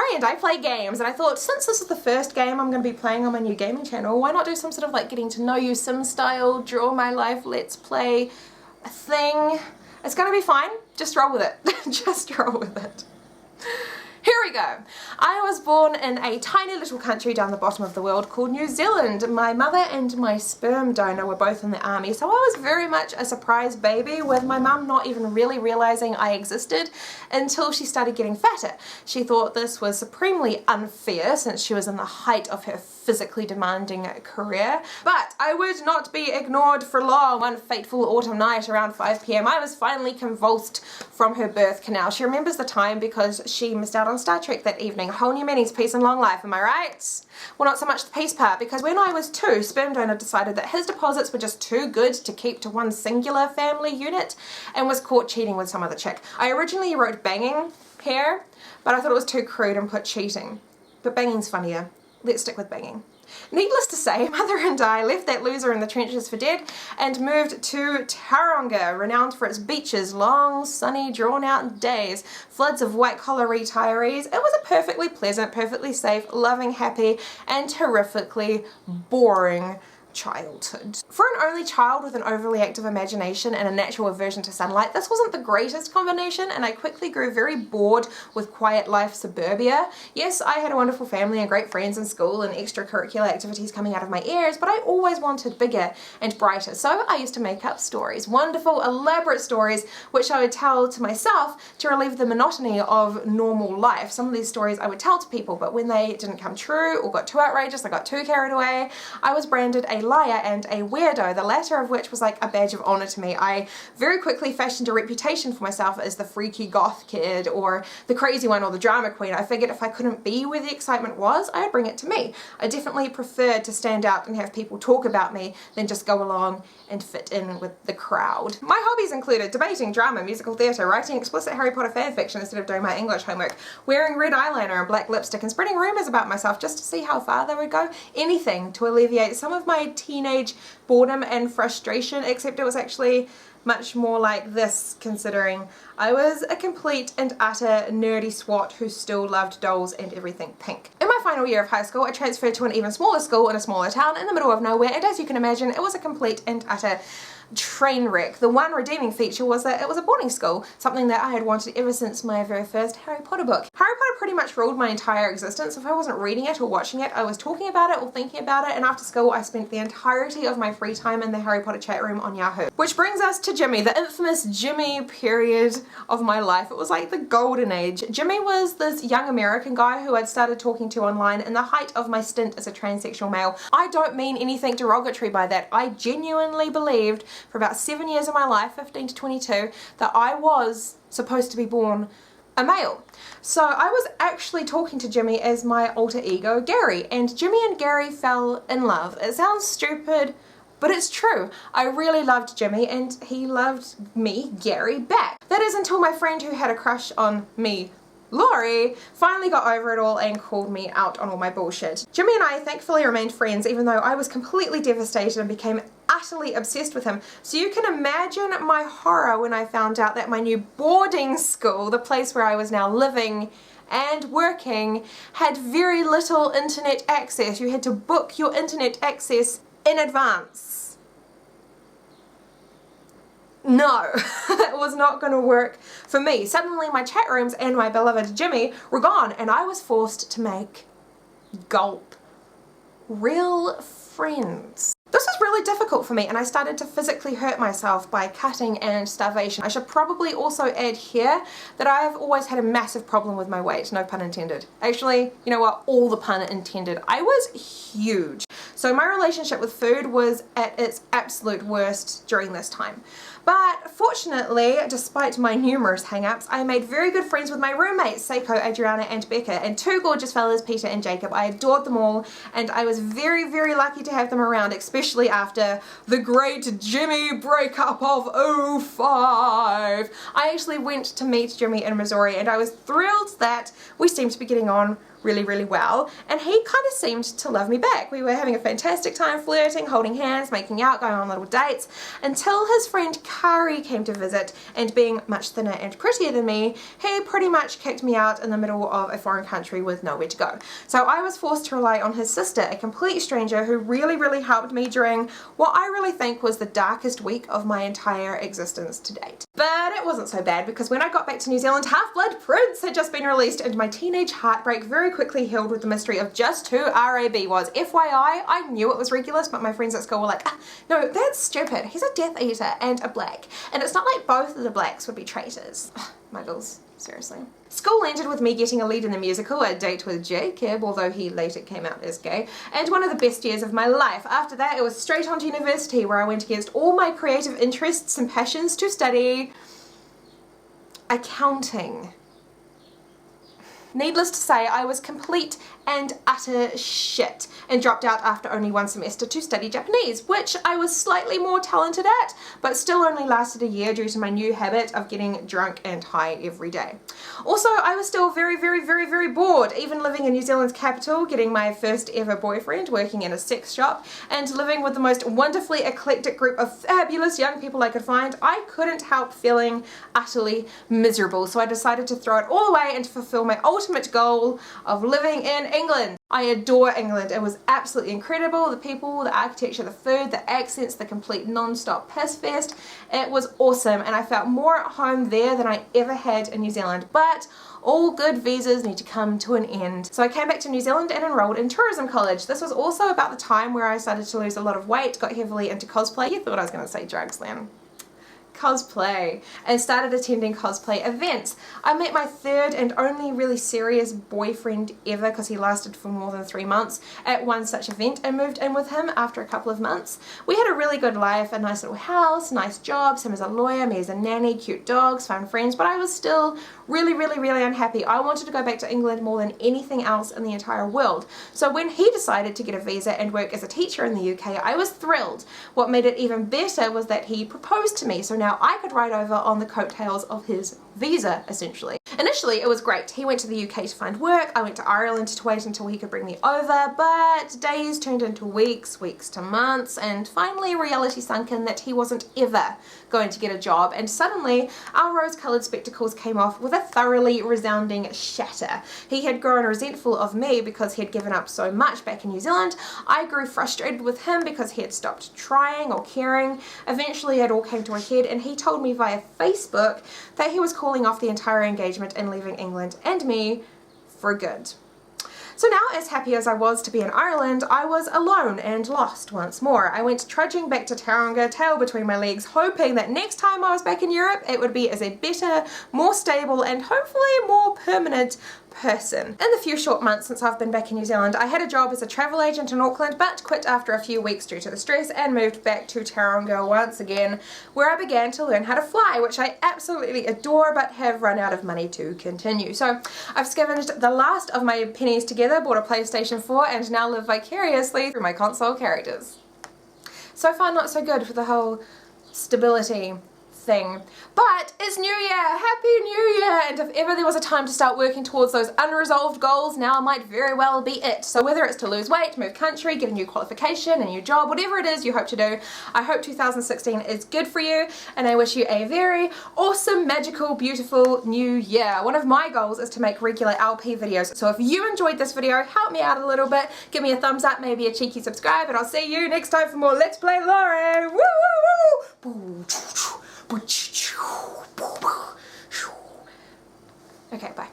friend. I play games, and I thought since this is the first game I'm going to be playing on my new gaming channel, why not do some sort of like getting to know you sim style, draw my life, let's play thing. It's going to be fine. Just roll with it. Just roll with it. Here we go. I was born in a tiny little country down the bottom of the world called New Zealand. My mother and my sperm donor were both in the army, so I was very much a surprise baby, with my mum not even really realizing I existed until she started getting fatter. She thought this was supremely unfair since she was in the height of her physically demanding career. But I would not be ignored for long. One fateful autumn night around 5 p.m. I was finally convulsed from her birth canal. She remembers the time because she missed out on Star Trek that evening. Whole new meanings, peace and long life, am I right? Well, not so much the peace part, because when I was 2, sperm donor decided that his deposits were just too good to keep to one singular family unit and was caught cheating with some other chick. I originally wrote banging here, but I thought it was too crude and put cheating. But banging's funnier. Let's stick with banging. Needless to say, Mother and I left that loser in the trenches for dead and moved to Tauranga, renowned for its beaches, long, sunny, drawn-out days, floods of white-collar retirees. It was a perfectly pleasant, perfectly safe, loving, happy, and terrifically boring childhood. For an only child with an overly active imagination and a natural aversion to sunlight, this wasn't the greatest combination, and I quickly grew very bored with quiet life suburbia. Yes, I had a wonderful family and great friends in school and extracurricular activities coming out of my ears, but I always wanted bigger and brighter, so I used to make up stories. Wonderful, elaborate stories which I would tell to myself to relieve the monotony of normal life. Some of these stories I would tell to people, but when they didn't come true or got too outrageous, I got too carried away, I was branded a liar and a weirdo, the latter of which was like a badge of honor to me. I very quickly fashioned a reputation for myself as the freaky goth kid or the crazy one or the drama queen. I figured if I couldn't be where the excitement was, I'd bring it to me. I definitely preferred to stand out and have people talk about me than just go along and fit in with the crowd. My hobbies included debating, drama, musical theatre, writing explicit Harry Potter fanfiction instead of doing my English homework, wearing red eyeliner and black lipstick, and spreading rumours about myself just to see how far they would go. Anything to alleviate some of my teenage boredom and frustration, except it was actually much more like this, considering I was a complete and utter nerdy swat who still loved dolls and everything pink. In my final year of high school, I transferred to an even smaller school in a smaller town in the middle of nowhere, and as you can imagine, it was a complete and utter train wreck. The one redeeming feature was that it was a boarding school, something that I had wanted ever since my very first Harry Potter book. Harry Potter pretty much ruled my entire existence. If I wasn't reading it or watching it, I was talking about it or thinking about it, and after school I spent the entirety of my free time in the Harry Potter chat room on Yahoo. Which brings us to Jimmy, the infamous Jimmy period of my life. It was like the golden age. Jimmy was this young American guy who I'd started talking to online in the height of my stint as a transsexual male. I don't mean anything derogatory by that. I genuinely believed for about 7 years of my life, 15 to 22, that I was supposed to be born a male. So I was actually talking to Jimmy as my alter ego Gary, and Jimmy and Gary fell in love. It sounds stupid, but it's true. I really loved Jimmy and he loved me, Gary, back. That is until my friend who had a crush on me, Laurie, finally got over it all and called me out on all my bullshit. Jimmy and I thankfully remained friends, even though I was completely devastated and became utterly obsessed with him. So you can imagine my horror when I found out that my new boarding school, the place where I was now living and working, had very little internet access. You had to book your internet access in advance. No, that was not going to work for me. Suddenly my chat rooms and my beloved Jimmy were gone, and I was forced to make, gulp, real friends. This was really difficult for me, and I started to physically hurt myself by cutting and starvation. I should probably also add here that I have always had a massive problem with my weight, no pun intended. Actually, you know what, all the pun intended. I was huge. So my relationship with food was at its absolute worst during this time. But fortunately, despite my numerous hang-ups, I made very good friends with my roommates, Seiko, Adriana, and Becca, and two gorgeous fellas, Peter and Jacob. I adored them all, and I was very, very lucky to have them around, especially after the great Jimmy breakup of '05. I actually went to meet Jimmy in Missouri, and I was thrilled that we seemed to be getting on really, really well, and he kind of seemed to love me back. We were having a fantastic time flirting, holding hands, making out, going on little dates, until his friend Kari came to visit, and being much thinner and prettier than me, he pretty much kicked me out in the middle of a foreign country with nowhere to go. So I was forced to rely on his sister, a complete stranger who really helped me during what I really think was the darkest week of my entire existence to date. But it wasn't so bad, because when I got back to New Zealand, Half-Blood Prince had just been released, and my teenage heartbreak very quickly healed with the mystery of just who RAB was. FYI, I knew it was Regulus, but my friends at school were like, ah, no, that's stupid. He's a Death Eater and a black. And it's not like both of the blacks would be traitors. Muggles, seriously. School ended with me getting a lead in the musical, A Date with Jacob, although he later came out as gay, and one of the best years of my life. After that, it was straight on to university, where I went against all my creative interests and passions to study accounting. Needless to say, I was complete and utter shit and dropped out after only one semester to study Japanese, which I was slightly more talented at, but still only lasted a year due to my new habit of getting drunk and high every day. Also, I was still very bored, even living in New Zealand's capital, getting my first ever boyfriend, working in a sex shop, and living with the most wonderfully eclectic group of fabulous young people I could find. I couldn't help feeling utterly miserable, so I decided to throw it all away and to fulfill my ultimate goal of living in England. I adore England. It was absolutely incredible. The people, the architecture, the food, the accents, the complete non-stop piss fest. It was awesome, and I felt more at home there than I ever had in New Zealand. But all good visas need to come to an end. So I came back to New Zealand and enrolled in tourism college. This was also about the time where I started to lose a lot of weight, got heavily into cosplay. You thought I was going to say drugs then. Cosplay, and started attending cosplay events. I met my third and only really serious boyfriend ever, because he lasted for more than 3 months, at one such event, and moved in with him after a couple of months. We had a really good life, a nice little house, nice jobs, him as a lawyer, me as a nanny, cute dogs, fun friends, but I was still really unhappy. I wanted to go back to England more than anything else in the entire world. So when he decided to get a visa and work as a teacher in the UK, I was thrilled. What made it even better was that he proposed to me, so now I could ride over on the coattails of his visa, essentially. Initially, it was great. He went to the UK to find work, I went to Ireland to wait until he could bring me over, but days turned into weeks, weeks to months, and finally reality sunk in that he wasn't ever going to get a job, and suddenly our rose-coloured spectacles came off with a thoroughly resounding shatter. He had grown resentful of me because he had given up so much back in New Zealand. I grew frustrated with him because he had stopped trying or caring. Eventually it all came to a head, and he told me via Facebook that he was calling off the entire engagement and leaving England and me for good. So now, as happy as I was to be in Ireland, I was alone and lost once more. I went trudging back to Tauranga, tail between my legs, hoping that next time I was back in Europe, it would be as a better, more stable, and hopefully more permanent person. In the few short months since I've been back in New Zealand, I had a job as a travel agent in Auckland, but quit after a few weeks due to the stress and moved back to Tauranga once again, where I began to learn how to fly, which I absolutely adore but have run out of money to continue. So I've scavenged the last of my pennies together, bought a PlayStation 4, and now live vicariously through my console characters. So far not so good for the whole stability thing. But it's New Year! Happy New Year! And if ever there was a time to start working towards those unresolved goals, now might very well be it. So whether it's to lose weight, move country, get a new qualification, a new job, whatever it is you hope to do, I hope 2016 is good for you, and I wish you a very awesome, magical, beautiful new year. One of my goals is to make regular LP videos, so if you enjoyed this video, help me out a little bit, give me a thumbs up, maybe a cheeky subscribe, and I'll see you next time for more Let's Play Lore! Woo woo woo! Okay, bye.